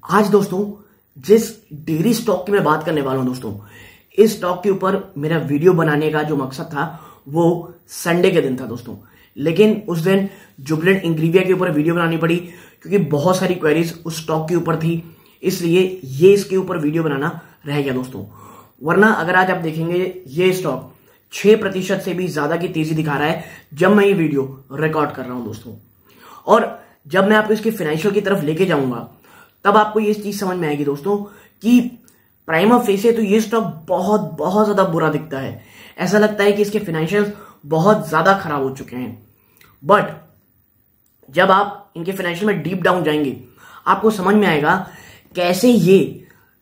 आज दोस्तों जिस डेयरी स्टॉक की मैं बात करने वाला हूं दोस्तों, इस स्टॉक के ऊपर मेरा वीडियो बनाने का जो मकसद था वो संडे के दिन था दोस्तों। लेकिन उस दिन जुबिलेंट इंग्रेविया के ऊपर वीडियो बनानी पड़ी क्योंकि बहुत सारी क्वेरीज उस स्टॉक के ऊपर थी, इसलिए ये इसके ऊपर वीडियो बनाना रह गया दोस्तों। वरना अगर आज आप देखेंगे ये स्टॉक 6% से भी ज्यादा की तेजी दिखा रहा है जब मैं ये वीडियो रिकॉर्ड कर रहा हूं दोस्तों। और जब मैं आपको इसके फाइनेंशियल की तरफ लेके जाऊंगा तब आपको ये चीज समझ में आएगी दोस्तों कि प्राइमा फेस तो ये स्टॉक बहुत बहुत ज्यादा बुरा दिखता है। ऐसा लगता है कि इसके फाइनेंशियल बहुत ज्यादा खराब हो चुके हैं। बट जब आप इनके फाइनेंशियल में डीप डाउन जाएंगे आपको समझ में आएगा कैसे ये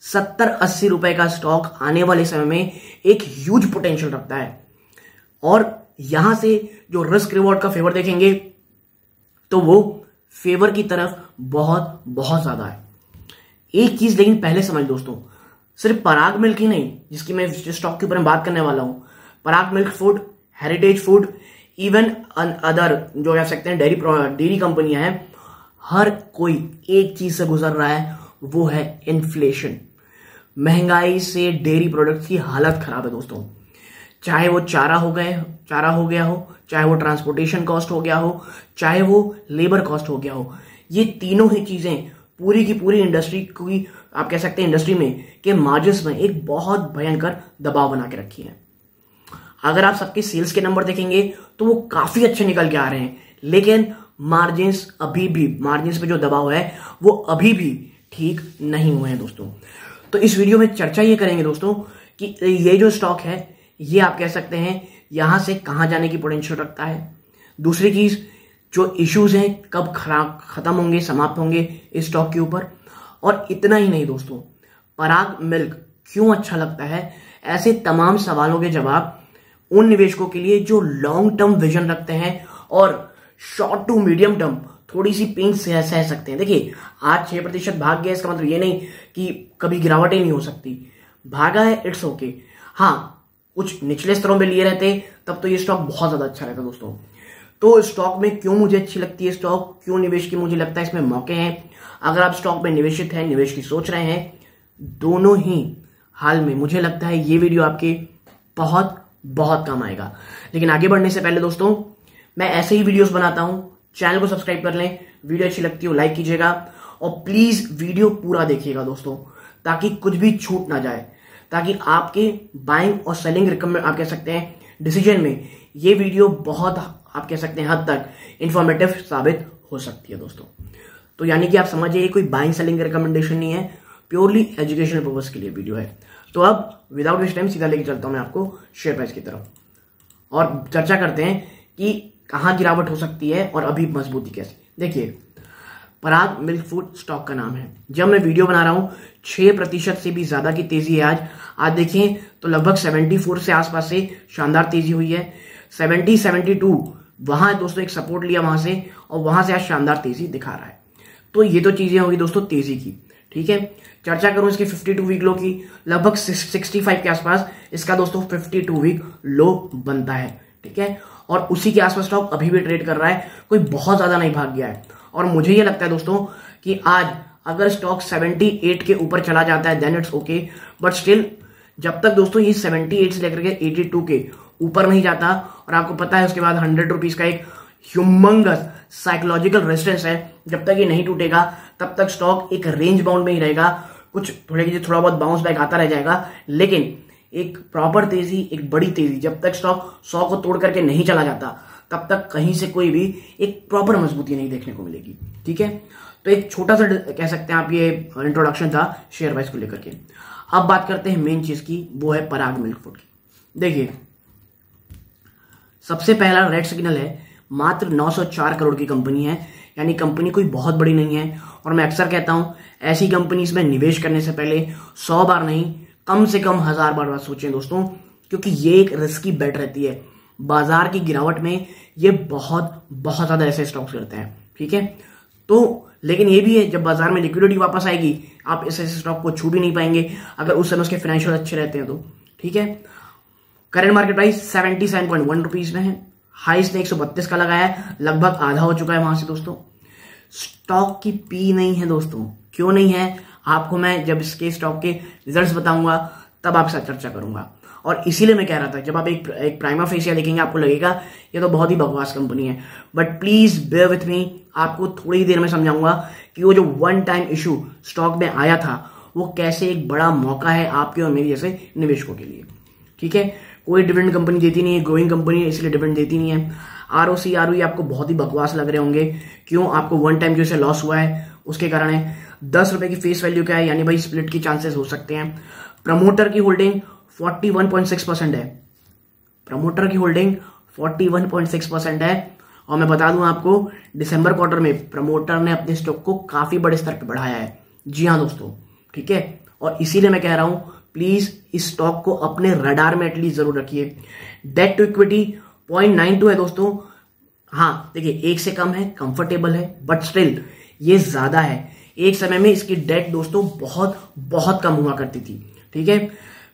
70-80 रुपए का स्टॉक आने वाले समय में एक ह्यूज पोटेंशियल रखता है। और यहां से जो रिस्क रिवॉर्ड का फेवर देखेंगे तो वो फेवर की तरफ बहुत बहुत ज्यादा है। एक चीज लेकिन पहले समझ दोस्तों, सिर्फ पराग मिल्क ही नहीं जिसकी मैं स्टॉक के ऊपर में बात करने वाला हूं, Parag milk food, heritage food, even other जो कह सकते हैं डेयरी कंपनियां हैं, हर कोई एक चीज से गुजर रहा है, वो है इन्फ्लेशन। महंगाई से डेयरी प्रोडक्ट्स की हालत खराब है दोस्तों। चाहे वो चारा हो गया हो, चाहे वो ट्रांसपोर्टेशन कॉस्ट हो गया हो, चाहे वो लेबर कॉस्ट हो गया हो, ये तीनों ही चीजें पूरी की पूरी इंडस्ट्री की, आप कह सकते हैं इंडस्ट्री में के मार्जिन्स में एक बहुत भयंकर दबाव बना के रखी है। अगर आप सबके सेल्स के नंबर देखेंगे तो वो काफी अच्छे निकल के आ रहे हैं, लेकिन मार्जिन्स पे जो दबाव है वो अभी भी ठीक नहीं हुए हैं दोस्तों। तो इस वीडियो में चर्चा ये करेंगे दोस्तों कि ये जो स्टॉक है ये आप कह सकते हैं यहां से कहां जाने की पोटेंशियल रखता है। दूसरी चीज, जो इश्यूज हैं कब खत्म होंगे, समाप्त होंगे इस स्टॉक के ऊपर। और इतना ही नहीं दोस्तों, पराग मिल्क क्यों अच्छा लगता है, ऐसे तमाम सवालों के जवाब उन निवेशकों के लिए जो लॉन्ग टर्म विजन रखते हैं और शॉर्ट टू मीडियम टर्म थोड़ी सी पेन सह सकते हैं। देखिए आज 6% भाग गया, इसका मतलब ये नहीं कि कभी गिरावट ही नहीं हो सकती। भागा है, इट्स ओके। हाँ, कुछ निचले स्तरों पे लिए रहते तब तो ये स्टॉक बहुत ज्यादा अच्छा रहता दोस्तों। तो स्टॉक में क्यों मुझे अच्छी लगती है स्टॉक, क्यों निवेश की मुझे लगता है इसमें मौके हैं। अगर आप स्टॉक में निवेशित हैं, निवेश की सोच रहे हैं, दोनों ही हाल में मुझे लगता है ये वीडियो आपके बहुत बहुत काम आएगा। लेकिन आगे बढ़ने से पहले दोस्तों, मैं ऐसे ही वीडियोस बनाता हूं, चैनल को सब्सक्राइब कर लें, वीडियो अच्छी लगती हो लाइक कीजिएगा और प्लीज वीडियो पूरा देखिएगा दोस्तों, ताकि कुछ भी छूट ना जाए, ताकि आपके बाइंग और सेलिंग रिकमेंड आप कह सकते हैं डिसीजन में ये वीडियो बहुत आप कह सकते हैं हद तक इंफॉर्मेटिव साबित हो सकती है दोस्तों। तो यानी कि आप समझिए ये कोई बाइंग सेलिंग रिकमेंडेशन नहीं है, प्योरली एजुकेशनल पर्पस के लिए वीडियो है। तो अब विदाउट वेस्ट टाइम सीधा लेके चलता हूं मैं आपको शेयर प्राइस की तरफ और चर्चा करते हैं कि कहां गिरावट हो सकती है और अभी मजबूती कैसे। देखिए, पराग मिल्क फूड स्टॉक का नाम है। जब मैं वीडियो बना रहा हूं 6% से भी ज्यादा की तेजी है आज देखें तो लगभग 74 से आसपास से शानदार तेजी हुई है। 72 वहां दोस्तों एक सपोर्ट लिया वहां से, और वहां से आज शानदार तेजी दिखा रहा है। तो ये तो चीजें होगी दोस्तों तेजी की, ठीक है। चर्चा करूं इसके 52 वीक लो की, लगभग 65 के आसपास इसका दोस्तों 52 वीक लो बनता है, ठीक है। और उसी के आसपास स्टॉक अभी भी ट्रेड कर रहा है, कोई बहुत ज्यादा नहीं भाग गया है। और मुझे ये लगता है दोस्तों कि आज अगर स्टॉक 78 के ऊपर चला जाता है then it's okay, but still जब तक दोस्तों ये 78 से लेकर के 82 के ऊपर नहीं जाता, और आपको पता है उसके बाद 100 रुपीज का एक ह्यूमंगस साइकोलॉजिकल रेजिस्टेंस है, जब तक ये नहीं टूटेगा तब तक स्टॉक एक रेंज बाउंड में ही रहेगा। कुछ थोड़ा बहुत बाउंस बैक आता रह जाएगा, लेकिन एक प्रॉपर तेजी, एक बड़ी तेजी, जब तक स्टॉक 100 को तोड़ करके नहीं चला जाता तब तक कहीं से कोई भी एक प्रॉपर मजबूती नहीं देखने को मिलेगी, ठीक है। तो एक छोटा सा कह सकते हैं आप ये इंट्रोडक्शन था शेयर प्राइस को लेकर के। अब बात करते हैं मेन चीज की, वो है पराग मिल्क फूड की। देखिए, सबसे पहला रेड सिग्नल है, मात्र 904 करोड़ की कंपनी है, यानी कंपनी कोई बहुत बड़ी नहीं है। और मैं अक्सर कहता हूं ऐसी कंपनीज में निवेश करने से पहले 100 बार नहीं, कम से कम 1000 बार सोचें दोस्तों, क्योंकि ये एक रिस्की बेट रहती है। बाजार की गिरावट में ये बहुत बहुत ज्यादा ऐसे स्टॉक्स करते हैं, ठीक है। तो लेकिन ये भी है, जब बाजार में लिक्विडिटी वापस आएगी आप इस ऐसे स्टॉक को छू भी नहीं पाएंगे अगर उस समय उसके फाइनेंशियल अच्छे रहते हैं तो, ठीक है। करंट मार्केट प्राइस 77.1 रुपीज में है, हाईस्ट ने 132 का लगाया है, लगभग आधा हो चुका है वहां से दोस्तों। स्टॉक की पी नहीं है दोस्तों, क्यों नहीं है आपको मैं जब इसके स्टॉक के रिजल्ट्स बताऊंगा तब आपके साथ चर्चा करूंगा। और इसीलिए मैं कह रहा था, जब आप एक प्राइमा फेसिया देखेंगे आपको लगेगा ये तो बहुत ही बकवास कंपनी है, but please bear with me, आपको थोड़ी ही देर में समझाऊंगा कि वो जो वन टाइम इशू स्टॉक में आया था वो कैसे एक बड़ा मौका है आपके और मेरे जैसे निवेशकों के लिए। ठीक है, कोई डिविडेंड कंपनी देती नहीं है, ग्रोइंग कंपनी है इसलिए डिविडेंड देती नहीं है। आरओसी आरओई आपको बहुत ही बकवास लग रहे होंगे, क्यों? आपको वन टाइम जो से लॉस हुआ है उसके कारण है। 10 रुपए की फेस वैल्यू क्या है, यानी भाई स्प्लिट की चांसेस हो सकते हैं। प्रमोटर की होल्डिंग 41.6% है, प्रमोटर की होल्डिंग 41.6% है। और मैं बता दूं आपको, दिसंबर क्वार्टर में प्रमोटर ने अपने स्टॉक को काफी बड़े स्तर पर बढ़ाया है। जी हाँ दोस्तों, ठीक है, और इसीलिए मैं कह रहा हूं प्लीज इस स्टॉक को अपने रडार में एटलीस्ट जरूर रखिए। डेट टू इक्विटी 0.92 है दोस्तों। हाँ देखिए, एक से कम है, कंफर्टेबल है, बट स्टिल ये ज्यादा है। एक समय में इसकी डेट दोस्तों बहुत बहुत कम हुआ करती थी। ठीक है,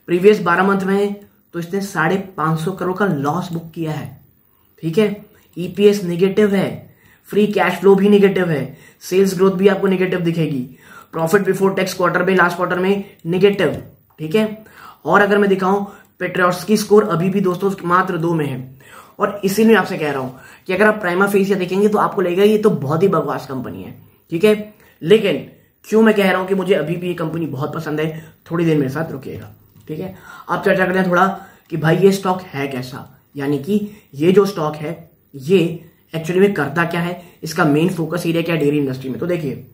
प्रीवियस 12 मंथ में तो इसने 550 करोड़ का लॉस बुक किया है। ठीक है, ईपीएस नेगेटिव है, फ्री कैश फ्लो भी नेगेटिव है, सेल्स ग्रोथ भी आपको नेगेटिव दिखेगी, प्रॉफिट बिफोर टैक्स क्वार्टर में लास्ट क्वार्टर में नेगेटिव। ठीक है, और अगर मैं दिखाऊं पेट्रियोट्सकी स्कोर अभी भी दोस्तों मात्र 2 में है। और इसीलिए आपसे कह रहा हूं कि अगर आप प्राइमा फेसिया देखेंगे तो आपको लगेगा ये तो बहुत ही बकवास कंपनी है। ठीक है, लेकिन क्यों मैं कह रहा हूं कि मुझे अभी भी ये कंपनी बहुत पसंद है, थोड़ी देर मेरे साथ रुकिएगा। ठीक है, आप चर्चा करते हैं थोड़ा कि भाई ये स्टॉक है कैसा, यानी कि ये जो स्टॉक है ये एक्चुअली में करता क्या है, इसका मेन फोकस एरिया क्या है डेयरी इंडस्ट्री में। तो देखिए,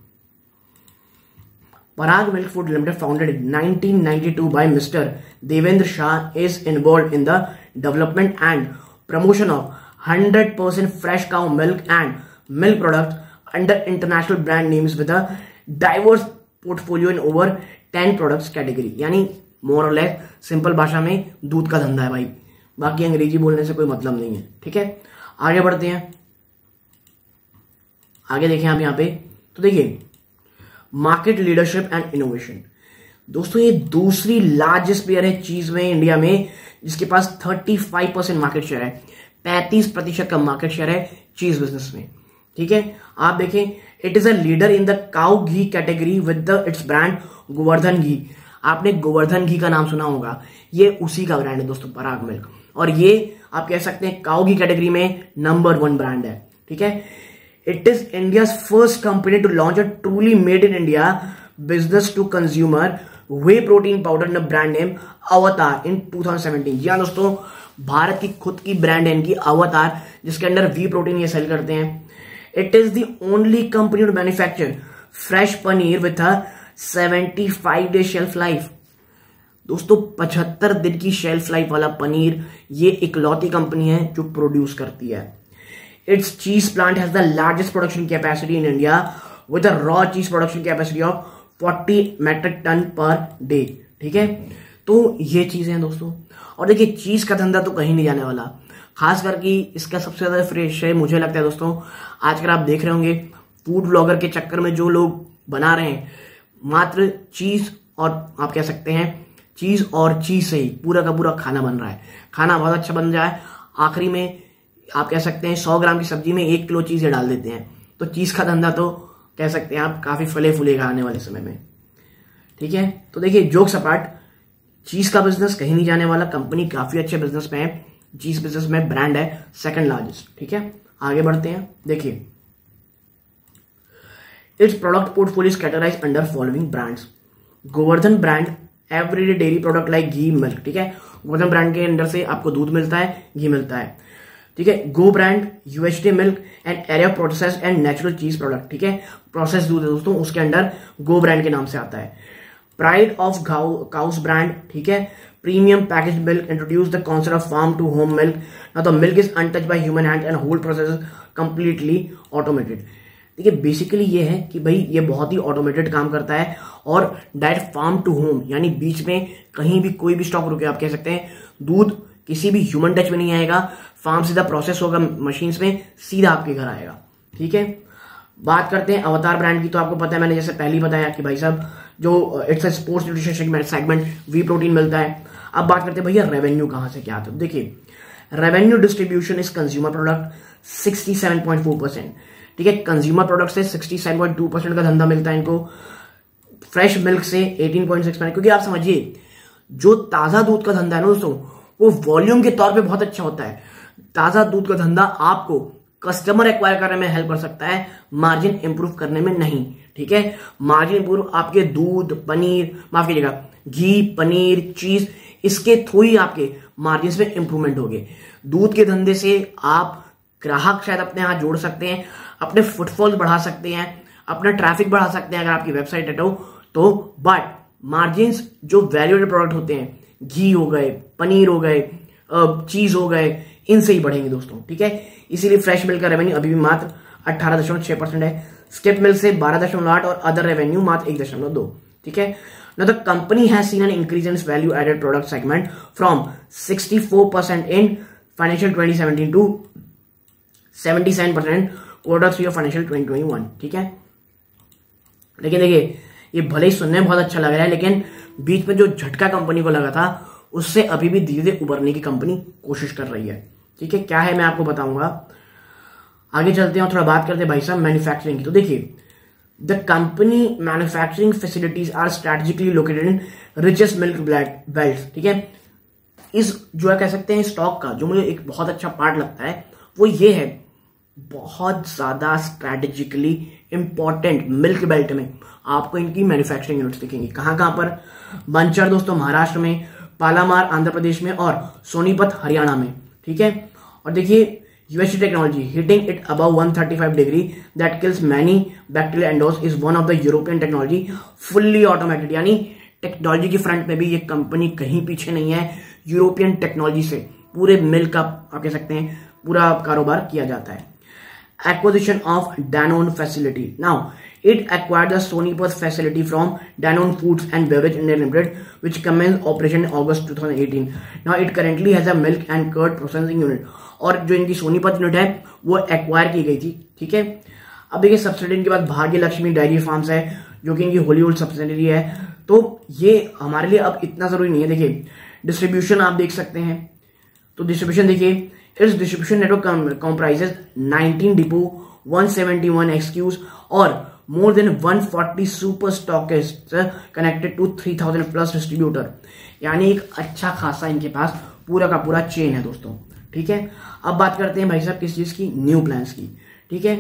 Parag milk food limited founded in 1992 by Mr. Devendra Shah is involved in the development and promotion of 100% fresh cow milk and milk products under international brand names with a diverse portfolio in over 10 products category। यानी मोर और less simple भाषा में दूध का धंधा है भाई, बाकी अंग्रेजी बोलने से कोई मतलब नहीं है। ठीक है, आगे बढ़ते हैं, आगे देखें आप यहां पे। तो देखिए, मार्केट लीडरशिप एंड इनोवेशन, दोस्तों ये दूसरी लार्जेस्ट प्लेयर है चीज में इंडिया में, जिसके पास 35% मार्केट शेयर है, 35% का मार्केट शेयर है चीज बिजनेस में। ठीक है, आप देखें, it is a leader in the cow ghee category with its brand Govardhan ghee. आपने गोवर्धन घी का नाम सुना होगा, ये उसी का ब्रांड है दोस्तों, पराग मिल्क, और ये आप कह सकते हैं काउ घी कैटेगरी में नंबर 1 ब्रांड है। ठीक है, it is India's first company to launch a truly made in India business to consumer whey protein powder in brand name Avatar in 2017। जी हाँ दोस्तों, भारत की खुद की ब्रांड है इनकी अवतार, जिसके अंडर वी प्रोटीन ये सेल करते हैं। It is the only company to manufacture fresh paneer with a 75 day shelf life. दोस्तों 75 दिन की शेल्फ लाइफ वाला पनीर ये इकलौती कंपनी है जो प्रोड्यूस करती है। Its cheese plant has the largest production capacity in India with a raw cheese production capacity of 40 metric ton per day. ठीक है, तो ये चीजें हैं दोस्तों। और देखिए, चीज का धंधा तो कहीं नहीं जाने वाला, खास करके इसका सबसे ज्यादा फ्रेश है मुझे लगता है दोस्तों, आजकल आप देख रहे होंगे फूड ब्लॉगर के चक्कर में जो लोग बना रहे हैं मात्र चीज, और आप कह सकते हैं चीज और चीज से ही पूरा का पूरा खाना बन रहा है। खाना बहुत अच्छा बन जाए, आखिरी में आप कह सकते हैं 100 ग्राम की सब्जी में 1 किलो चीजें डाल देते हैं। तो चीज का धंधा तो कह सकते हैं आप काफी फले फूलेगा आने वाले समय में। ठीक है, तो देखिए, जोक्स अपार्ट, चीज का बिजनेस कहीं नहीं जाने वाला, कंपनी काफी अच्छे बिजनेस में है, चीज बिजनेस में ब्रांड है सेकंड लार्जेस्ट। ठीक है, आगे बढ़ते हैं। देखिए, it's product portfolio is categorised under following brands. Govardhan brand everyday dairy product like ghee milk. ठीक है, गोवर्धन ब्रांड के अंदर से आपको दूध मिलता है, घी मिलता है। ठीक है, Go brand UHT milk and area processed and natural cheese product. ठीक है, प्रोसेस दूध है दोस्तों, उसके अंडर गो ब्रांड के नाम से आता है। Pride of cows brand. ठीक है, premium package milk introduce the concept of farm to home milk. Now the milk is untouched by human hand and whole process completely automated. देखिए, बेसिकली ये है कि भाई ये बहुत ही ऑटोमेटेड काम करता है, और डायरेक्ट फार्म टू होम, यानी बीच में कहीं भी कोई भी स्टॉक रुके, आप कह सकते हैं दूध किसी भी ह्यूमन टच में नहीं आएगा, फार्म सीधा प्रोसेस होगा मशीन्स में, सीधा आपके घर आएगा। ठीक है, बात करते हैं अवतार ब्रांड की। तो आपको पता है, मैंने जैसे पहले ही बताया कि भाई साहब जो it's a sports nutrition segment, whey protein मिलता है। अब बात करते हैं भैया रेवेन्यू कहां से क्या आता है। देखिए, revenue distribution is consumer product 67.4%। ठीक है, कंज्यूमर प्रोडक्ट से 67.2% का धंधा मिलता है इनको। फ्रेश मिल्क से 18.6%, क्योंकि आप समझिए जो ताजा दूध का धंधा है ना दोस्तों, वो वॉल्यूम के तौर पे बहुत अच्छा होता है। ताजा दूध का धंधा आपको कस्टमर एक्वायर करने में हेल्प कर सकता है, मार्जिन इंप्रूव करने में नहीं। ठीक है, मार्जिन इंप्रूव आपके दूध, पनीर, माफ कीजिएगा, घी, पनीर, चीज, इसके थ्रू ही आपके मार्जिन में इंप्रूवमेंट होगी। दूध के धंधे से आप ग्राहक शायद अपने यहाँ जोड़ सकते हैं, अपने फुटफॉल बढ़ा सकते हैं, अपना ट्रैफिक बढ़ा सकते हैं अगर आपकी वेबसाइट है तो बट मार्जिन जो वैल्यूएबल प्रोडक्ट होते हैं, घी हो गए, पनीर हो गए, चीज हो गए, इनसे ही बढ़ेंगे दोस्तों। ठीक है, इसीलिए फ्रेश मिल्क का रेवेन्यू अभी भी मात्र 18.6% है, स्किप मिल्क से 12.8 और अदर रेवेन्यू मात्र 1.2। ठीक है, now the company has seen an increase in its value added product segment from 64% in financial 2017 to 77% Q3 of financial 2021। ठीक है, लेकिन देखिए ये भले ही सुनने में बहुत अच्छा लग रहा है, लेकिन बीच में जो झटका कंपनी को लगा था उससे अभी भी धीरे धीरे उबरने की कंपनी कोशिश कर रही है। ठीक है, क्या है मैं आपको बताऊंगा, आगे चलते हैं और थोड़ा बात करते हैं भाई साहब मैन्युफैक्चरिंग की। तो देखिए the company manufacturing facilities are strategically located in richest milk belt. ठीक है, इस जो है कह सकते हैं स्टॉक का जो मुझे एक बहुत अच्छा पार्ट लगता है वो ये है, बहुत ज्यादा स्ट्रेटेजिकली इंपॉर्टेंट मिल्क बेल्ट में आपको इनकी मैन्युफैक्चरिंग यूनिट्स दिखेंगी। कहां पर? मंचर दोस्तों महाराष्ट्र में, पालामार आंध्र प्रदेश में और सोनीपत हरियाणा में। ठीक है, और देखिए UHT technology heating it above 135 degree that kills many bacterial endos is one of the European technology fully automated. यानी टेक्नोलॉजी की फ्रंट में भी ये कंपनी कहीं पीछे नहीं है, यूरोपियन टेक्नोलॉजी से पूरे मिल्क का आप कह सकते हैं पूरा कारोबार किया जाता है। Acquisition of Danone facility. Now, it acquired the Sonipat facility from Danone Foods and Beverage India Limited, which commenced operation in August 2018. Now, it currently has a milk and curd processing unit. और जो इनकी Sonipat unit है वो acquire की गई थी। ठीक है, अब देखिए सब्सिडी के बाद भाग्य लक्ष्मी डेयरी फार्म्स है जो कि इनकी हॉलीवुड सब्सिडरी है, तो ये हमारे लिए अब इतना जरूरी नहीं है। देखिए डिस्ट्रीब्यूशन आप देख सकते हैं, तो डिस्ट्रीब्यूशन देखिए its distribution network comprises 19 depot, 171 XQs और more than 140 super stockists connected to 3000 plus distributor। यानी एक अच्छा खासा इनके पास पूरा का पूरा चेन है दोस्तों। ठीक है, अब बात करते हैं भाई साहब किस चीज की, न्यू प्लान्स की। ठीक है,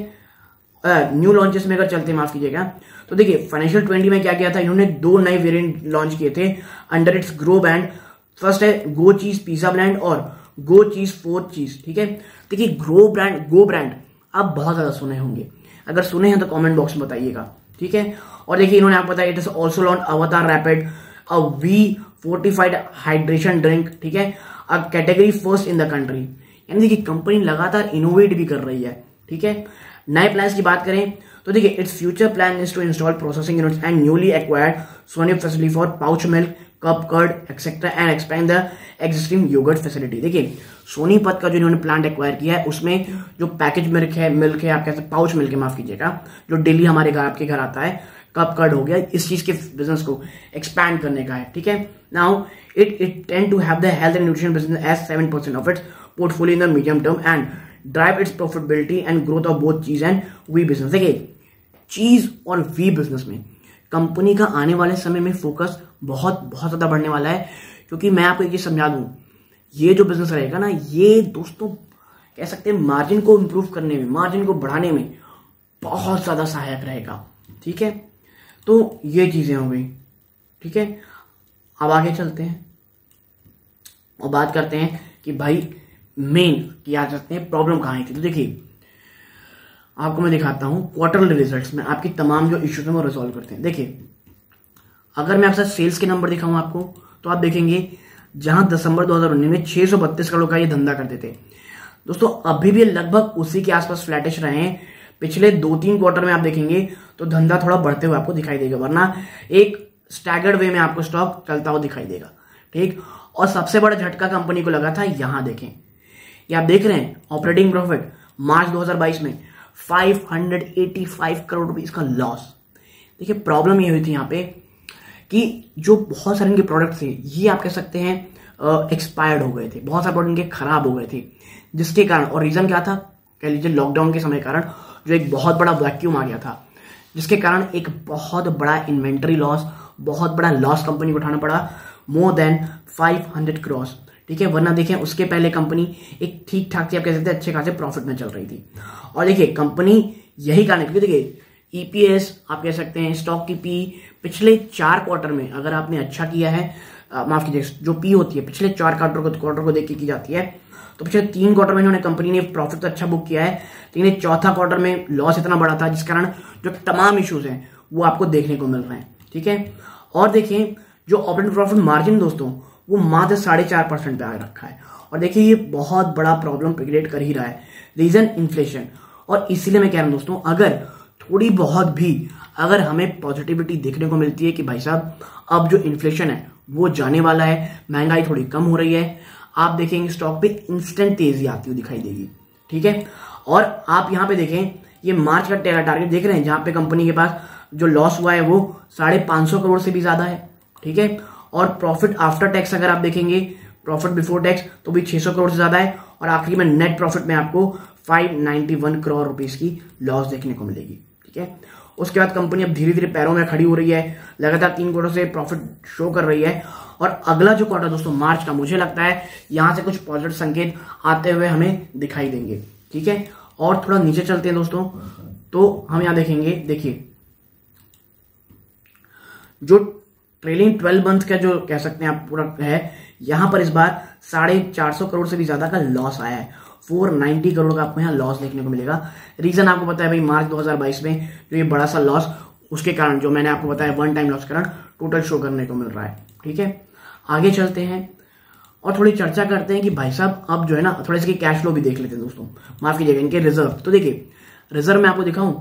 न्यू लॉन्चेस में अगर चलते हैं, माफ कीजिएगा, तो देखिए फाइनेंशियल 20 में क्या किया था, इन्होंने 2 नए वेरिएंट लॉन्च किए थे under its grow brand. First है गो चीज पिज्जा ब्रांड और गो चीज 4 चीज। ठीक है, देखिए गो ब्रांड आप बहुत ज्यादा सुने होंगे, अगर सुने हैं तो कमेंट बॉक्स में बताइएगा। ठीक है, और देखिए इन्होंने आपको बताया it is also launch Avatar rapid a whey fortified hydration drink. ठीक है, a category first in the country. यानी देखिए कंपनी लगातार इनोवेट भी कर रही है। ठीक है, नए प्लान्स की बात करें तो देखिए it's future plan is to install processing units and newly acquired Sonipat facility for pouch milk, cup curd etcetera and expand the existing yogurt facility. देखिए सोनीपत का जो इन्होंने प्लांट एक्वायर किया है उसमें जो पैकेज मिल्क है आप कहते हैं पाउच मिल्क है, माफ कीजिएगा, जो डेली हमारे घर आपके घर आता है, कप कर्ड हो गया, इस चीज के बिजनेस को एक्सपैंड करने का है। ठीक है, now it tend to have the health and nutrition business as 7% of its portfolio in the medium term and drive its profitability and growth of both cheese and whey business. देखिए cheese और we business में company का आने वाले समय में focus बहुत बहुत ज्यादा बढ़ने वाला है, क्योंकि मैं आपको एक चीज समझा दूं, ये जो बिजनेस रहेगा ना, ये दोस्तों कह सकते हैं मार्जिन को इंप्रूव करने में, मार्जिन को बढ़ाने में बहुत ज्यादा सहायक रहेगा। ठीक है, तो ये चीजें हो गई। ठीक है, अब आगे चलते हैं और बात करते हैं कि भाई मेन क्या सकते हैं प्रॉब्लम कहां थी। तो देखिए आपको मैं दिखाता हूं क्वार्टरली रिजल्ट्स में आपकी तमाम जो इश्यूज हैं वो रिजॉल्व करते हैं। देखिए अगर मैं आपसे सेल्स के नंबर दिखाऊं आपको, तो आप देखेंगे जहां दिसंबर 2019 में 632 करोड़ का ये धंधा करते थे दोस्तों, अभी भी लगभग उसी के आसपास फ्लैटिश रहे हैं। पिछले 2-3 क्वार्टर में आप देखेंगे तो धंधा थोड़ा बढ़ते हुए आपको दिखाई देगा, वरना एक स्टैगर्ड वे में आपको स्टॉक चलता हुआ दिखाई देगा। ठीक, और सबसे बड़ा झटका कंपनी को लगा था, यहां देखें, ये आप देख रहे हैं ऑपरेटिंग प्रॉफिट मार्च 2022 में 585 करोड़ रुपीज का लॉस। देखिए प्रॉब्लम ये हुई थी यहाँ पे कि जो बहुत सारे इनके प्रोडक्ट थे ये आप कह सकते हैं एक्सपायर्ड हो गए थे, बहुत सारे प्रोडक्ट इनके खराब हो गए थे, जिसके कारण, और रीजन क्या था, कह लीजिए लॉकडाउन के समय कारण जो एक बहुत बड़ा वैक्यूम आ गया था, जिसके कारण एक बहुत बड़ा इन्वेंटरी लॉस, बहुत बड़ा लॉस कंपनी को उठाना पड़ा, मोर देन 500 करोड़। ठीक है, वरना देखें उसके पहले कंपनी एक ठीक ठाक से, आप कह सकते हैं अच्छे खासे प्रॉफिट में चल रही थी। और देखिए कंपनी यही कारण, क्योंकि देखिए ईपीएस आप कह सकते हैं, स्टॉक की पी पिछले 4 क्वार्टर में अगर आपने अच्छा किया है, माफ कीजिए, जो पी होती है पिछले 4 क्वार्टर को देख के की जाती है, तो पिछले 3 क्वार्टर में इन्होंने कंपनी ने प्रॉफिट तो अच्छा बुक किया है, लेकिन चौथा क्वार्टर में लॉस इतना बड़ा था जिस कारण जो तमाम इश्यूज हैं वो आपको देखने को मिल रहे हैं। ठीक है, और देखिए जो ऑपरेटिंग प्रॉफिट मार्जिन दोस्तों वो मात्र 4.5% पे आ रखा है, और देखिए ये बहुत बड़ा प्रॉब्लम क्रिएट कर ही रहा है, रीजन इन्फ्लेशन। और इसीलिए मैं कह रहा हूं दोस्तों, अगर थोड़ी बहुत भी अगर हमें पॉजिटिविटी देखने को मिलती है कि भाई साहब अब जो इन्फ्लेशन है वो जाने वाला है, महंगाई थोड़ी कम हो रही है, आप देखेंगे स्टॉक पे इंस्टेंट तेजी आती हुई दिखाई देगी। ठीक है, और आप यहां पे देखें ये मार्च का टारगेट देख रहे हैं, जहां पे कंपनी के पास जो लॉस हुआ है वो 550 करोड़ से भी ज्यादा है। ठीक है, और प्रॉफिट आफ्टर टैक्स अगर आप देखेंगे, प्रॉफिट बिफोर टैक्स तो भी 600 करोड़ से ज्यादा है, और आखिरी में नेट प्रॉफिट में आपको 591 करोड़ रुपीस की लॉस देखने को मिलेगी। ठीक है, उसके बाद कंपनी अब धीरे धीरे पैरों में खड़ी हो रही है, लगातार 3 क्वार्टर से प्रॉफिट शो कर रही है, और अगला जो क्वार्टर दोस्तों मार्च का, मुझे लगता है यहां से कुछ पॉजिटिव संकेत आते हुए हमें दिखाई देंगे। ठीक है, और थोड़ा नीचे चलते हैं दोस्तों, तो हम यहां देखेंगे, देखिए जो ट्रेलिंग 12 मंथ का जो कह सकते हैं आप पूरा है, यहां पर इस बार 450 करोड़ से भी ज्यादा का लॉस आया है, 490 करोड़ का आपको यहाँ लॉस देखने को मिलेगा। रीजन आपको पता है भाई, मार्च 2022 में जो ये बड़ा सा लॉस, उसके कारण जो मैंने आपको बताया वन टाइम लॉस के कारण टोटल शो करने को मिल रहा है। ठीक है, आगे चलते हैं और थोड़ी चर्चा करते हैं कि भाई साहब अब जो है ना, थोड़ा इसकी कैश फ्लो भी देख लेते हैं दोस्तों, माफ कीजिएगा इनके रिजर्व। तो देखिए रिजर्व में आपको दिखाऊं,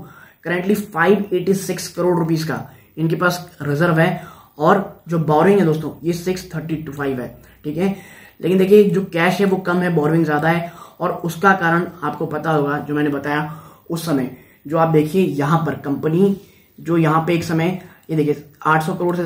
करेंटली 586 करोड़ रुपीस का इनके पास रिजर्व है, और जो बोरिंग है दोस्तों ये 632 है। ठीक है, लेकिन देखिए जो कैश है वो कम है, बोरिंग ज्यादा है, और उसका कारण आपको पता होगा जो मैंने बताया उस समय, जो आप देखिए यहां पर कंपनी जो यहां पे एक समय ये देखिए 800 करोड़ से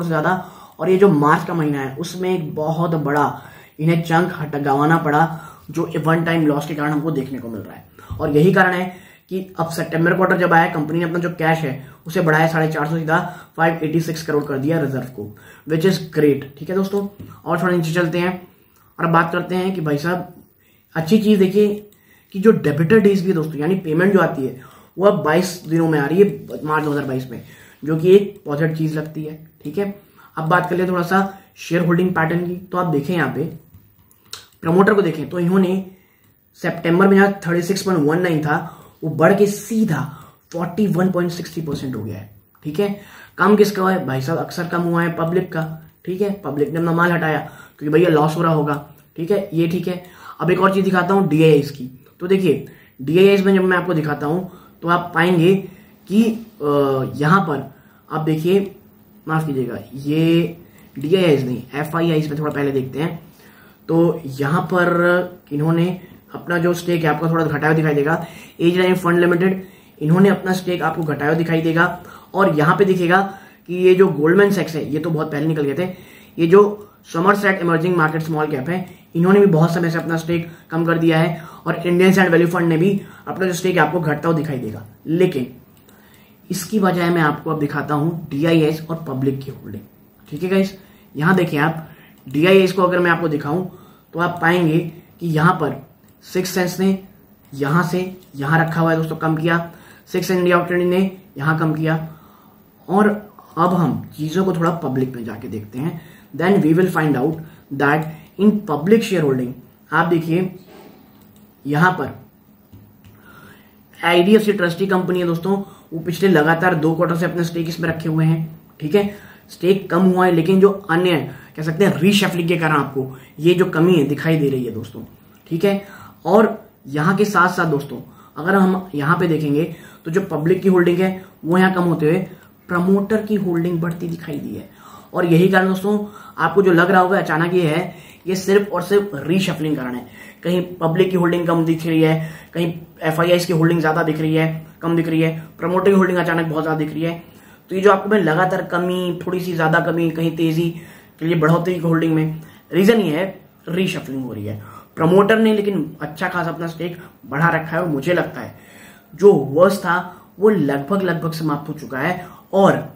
ज्यादा, और ये जो मार्च का महीना है उसमें एक बहुत बड़ा इन्हें चंक गंवाना पड़ा, जो वन टाइम लॉस के कारण हमको देखने को मिल रहा है। और यही कारण है कि अब सितंबर क्वार्टर जब आया, कंपनी ने अपना जो कैश है उसे बढ़ाया 450 सीधा 586 करोड़ कर दिया रिजर्व को, विच इज ग्रेट। ठीक है दोस्तों, और थोड़ा नीचे चलते हैं और अब बात करते हैं कि भाई साहब अच्छी चीज देखिए कि जो डेबिटर डेज भी है दोस्तों, यानी पेमेंट जो आती है वो अब 22 दिनों में आ रही है मार्च 2022 में, जो कि एक पॉजिटिव चीज लगती है। ठीक है, अब बात कर ले थोड़ा सा शेयर होल्डिंग पैटर्न की, तो आप देखें यहाँ पे प्रमोटर को देखें तो इन्होंने सितंबर में जहां 36.19 था वो बढ़ के सीधा 41.60% हो गया है। ठीक है, कम किसका हुआ है भाई साहब, अक्सर कम हुआ है पब्लिक का। ठीक है, पब्लिक ने अपना माल हटाया क्योंकि भैया लॉस हो रहा होगा। ठीक है, ये ठीक है। अब एक और चीज दिखाता हूं डीआईआईस की, तो देखिए डीआईआईस में जब मैं आपको दिखाता हूं तो आप पाएंगे कि यहां पर आप देखिए, माफ कीजिएगा ये डीआईआईस नहीं एफआईआईस में थोड़ा पहले देखते हैं, तो यहां पर इन्होंने अपना जो स्टेक है आपको थोड़ा घटाया दिखाई देगा, एज लाइन फंड लिमिटेड इन्होंने अपना स्टेक आपको घटाया दिखाई देगा, और यहां पे दिखेगा कि ये जो गोल्डमैन सैक्स है ये तो बहुत पहले निकल गए थे, ये जो Somerset emerging market small cap है इन्होंने भी बहुत समय से अपना स्टेक कम कर दिया है, और इंडियन सैंड वैल्यू फंड ने भी अपना जो स्टेक है आपको घटता हुआ दिखाई देगा। लेकिन इसकी बजाय मैं आपको अब दिखाता हूं डीआईआईएस और पब्लिक की होल्डिंग। ठीक है गाइस, यहां देखिए आप डीआईआईएस को अगर मैं आपको दिखाऊं तो आप पाएंगे कि यहां पर सिक्स सेंस ने यहां से यहां रखा हुआ है दोस्तों, कम किया, सिक्स इंडिया ऑप्टेनिटी ने यहां कम किया, और अब हम चीजों को थोड़ा पब्लिक में जाके देखते हैं, then we will find out that in public share holding आप देखिए यहां पर आईडीएफसी ट्रस्टी कंपनी है दोस्तों, वो पिछले लगातार 2 क्वार्टर से अपने स्टेक इसमें रखे हुए हैं। ठीक है, स्टेक कम हुआ है, लेकिन जो अन्य कह सकते हैं रीशफलिंग के कारण आपको ये जो कमी है दिखाई दे रही है दोस्तों। ठीक है, और यहां के साथ साथ दोस्तों अगर हम यहां पे देखेंगे तो जो पब्लिक की होल्डिंग है वो यहां कम होते हुए प्रमोटर की होल्डिंग बढ़ती दिखाई दी है, और यही कारण दोस्तों आपको जो लग रहा होगा अचानक ये है, ये सिर्फ और सिर्फ रीशफलिंग कारण है। कहीं पब्लिक की होल्डिंग कम दिख रही है, कहीं एफआईआईस की होल्डिंग ज्यादा दिख रही है, कम दिख रही है, प्रमोटर की होल्डिंग अचानक बहुत ज्यादा दिख रही है। तो ये जो आपको मैं लगातार कमी, थोड़ी सी ज्यादा कमी, कहीं तेजी के लिए बढ़ोतरी की होल्डिंग में, रीजन ये है रीशफलिंग हो रही है। प्रमोटर ने लेकिन अच्छा खासा अपना स्टेक बढ़ा रखा है, और मुझे लगता है जो वर्स्ट था वो लगभग समाप्त हो चुका है। और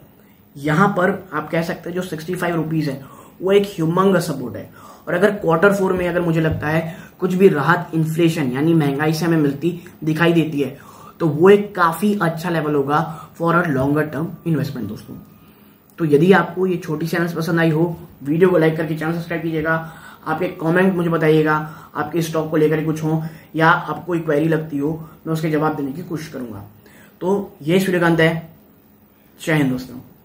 यहां पर आप कह सकते हैं जो 65 रुपीज है वो एक ह्यूमंगस सपोर्ट है। और अगर Q4 में अगर मुझे लगता है कुछ भी राहत इन्फ्लेशन यानी महंगाई से हमें मिलती दिखाई देती है तो वो एक काफी अच्छा लेवल होगा for a longer term investment दोस्तों। तो यदि आपको ये छोटी चैनल पसंद आई हो, वीडियो को लाइक करके चैनल सब्सक्राइब कीजिएगा। आपके कमेंट मुझे बताइएगा, आपके स्टॉक को लेकर कुछ हो या आपको कोई क्वेरी लगती हो, मैं उसके जवाब देने की कोशिश करूंगा। तो ये इस वीडियो का अंत है। जय हिंद दोस्तों।